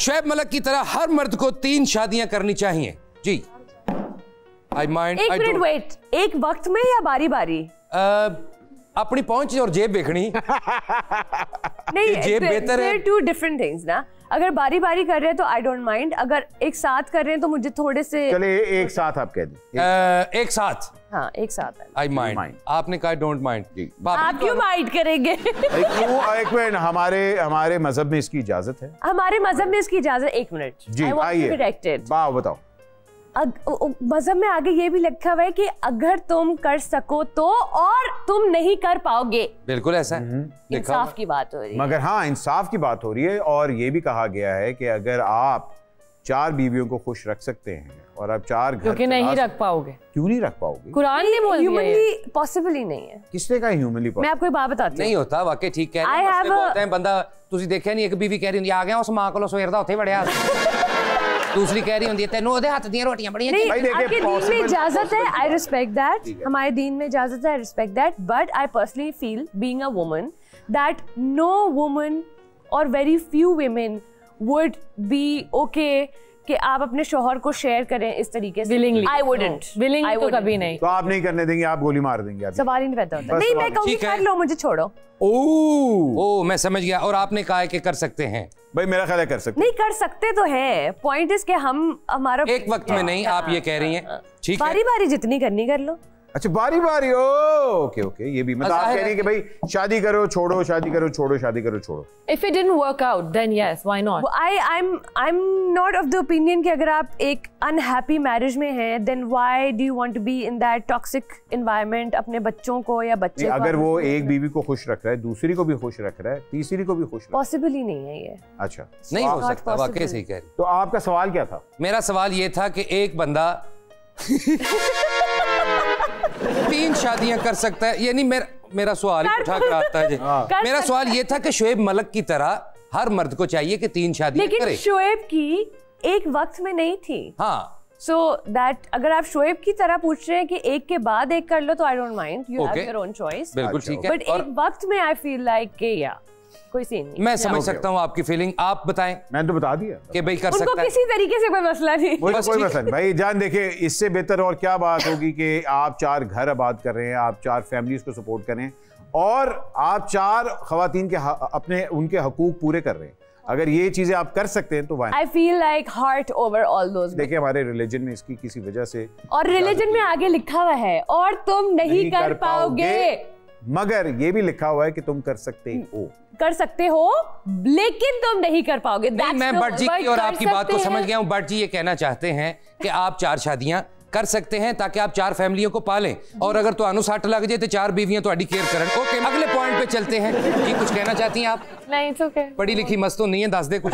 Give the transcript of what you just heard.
शोएब मलिक की तरह हर मर्द को 3 शादियां करनी चाहिए जी। आई माइंड। एक मिनट वेट, एक वक्त में या बारी बारी? अपनी पहुंच और जेब देखनी। नहीं, जेब बेहतर है। 2 डिफरेंट थिंग्स ना। अगर बारी बारी कर रहे हैं तो आई डोंट माइंड, अगर एक साथ कर रहे हैं तो मुझे थोड़े से। चले एक साथ आप कह दें। एक साथ। हाँ एक साथ है। आई माइंड। आपने कहा डोंट माइंड। आप क्यों माइंड करेंगे? एक मिनट, हमारे मजहब में इसकी इजाजत है। हमारे मजहब में इसकी इजाजत। एक मिनट जी आइए, बताओ। मजहब में आगे ये भी लिखा हुआ है कि अगर तुम कर सको तो, और तुम नहीं कर पाओगे। बिल्कुल ऐसा है। इंसाफ की बात हो रही है। मगर हाँ, इंसाफ की बात हो रही है। और ये भी कहा गया है कि अगर आप 4 बीवियों को खुश रख सकते हैं और आप 4 घर क्योंकि नहीं रख पाओगे। क्यों नहीं रख पाओगे? कुरान ने बोल दिया ह्यूमनली पॉसिबल ही नहीं है। किसने कहा ह्यूमनली पॉसिबल? मैं आपको एक बात बताती हूं। नहीं होता, वाकई ठीक कह रहे हैं। बोलते हैं बंदा, तुसी देखिया नहीं, एक बीवी कह रही होंदी आ गया उस मां कोलों सवेर दा उत्थे वड़िया, दूसरी कह रही होंदी तैनू ओदे हाथ दी रोटियां बड़ियां। नहीं, आपके दीन में इजाजत है, आई रिस्पेक्ट दैट। हमारे दीन में इजाजत है, I respect that. But I personally feel being a woman that no woman or very few women would be okay कि आप अपने शौहर को शेयर करें इस तरीके से। Willingly I wouldn't. विलिंगली तो कभी नहीं। तो आप नहीं करने देंगे, आप गोली मार देंगे? सवाल ही नहीं पैदा होता। नहीं, मैं कहूंगी कर लो, मुझे छोड़ो। ओह मैं समझ गया। और आपने कहा है कि कर सकते हैं। भाई मेरा ख्याल है कर सकते। नहीं कर सकते तो है, पॉइंट इज कि हम हमारा एक वक्त में नहीं, आप ये कह रही हैं। ठीक है, बारी बारी जितनी करनी कर लो। अच्छा बारी बारी। ओके ओके, ये भी मतलब आप कह रही हैं कि भाई शादी करो छोड़ो, शादी करो छोड़ो, शादी करो छोड़ो। If it didn't work out, then yes, why not? I'm not of the opinion कि अगर आप एक अनहैप्पी मैरिज में हैं, then why do you want to be in that toxic environment अपने बच्चों को या बच्चे को? अगर वो एक बीवी को खुश रख रहा है, दूसरी को भी खुश रख रहा है, तीसरी को भी खुश रख, पॉसिबल ही नहीं है ये। अच्छा नहीं हो सकता, वाकई सही कह रही। तो आपका सवाल क्या था? मेरा सवाल ये था कि एक बंदा 3 शादियां कर सकता है, यानी मेरा सवाल ही उठा कर आता है। मेरा सवाल ये था कि शोएब मलिक की तरह हर मर्द को चाहिए कि 3 शादियां करे। लेकिन शोएब की एक वक्त में नहीं थी। हाँ, सो दैट अगर आप शोएब की तरह पूछ रहे हैं कि एक के बाद एक कर लो तो I don't mind, you have your own choice. बिल्कुल ठीक है। बट एक वक्त में आई फील लाइक कि या कोई सीन नहीं। मैं समझ सकता हूँ आपकी फीलिंग। आप बताएं। मैंने तो बता दिया कि भाई कर सकता है। उनको किसी तरीके से कोई मसला नहीं। कोई मसला नहीं भाई जान। देखिए इससे बेहतर और क्या बात होगी कि आप 4 घर आबाद कर रहे हैं, आप 4 फैमिलीज को सपोर्ट करें और आप 4 खवातीन के अपने उनके हकूक पूरे कर रहे हैं। अगर ये चीजें आप कर सकते हैं तो why. I feel like heart over all those. देखिए हमारे रिलीजन में इसकी किसी वजह से, और रिलीजन में आगे लिखा हुआ है और तुम नहीं कर पाओगे, मगर ये भी लिखा हुआ है कि तुम कर सकते हो लेकिन तुम नहीं कर पाओगे। मैं भट्ट जी की और आपकी बात को समझ गया हूँ। भट्ट जी ये कहना चाहते हैं कि आप 4 शादियां कर सकते हैं ताकि आप 4 फैमिलियों को पालें, और अगर तो अनु सट लग जाए तो 4 बीवियां तो केयर करन। ओके अगले पॉइंट पे चलते हैं। जी कुछ कहना चाहती हैं आप? नहीं, इट्स ओके। पढ़ी लिखी मस्त तो नहीं है, दस दे कुछ।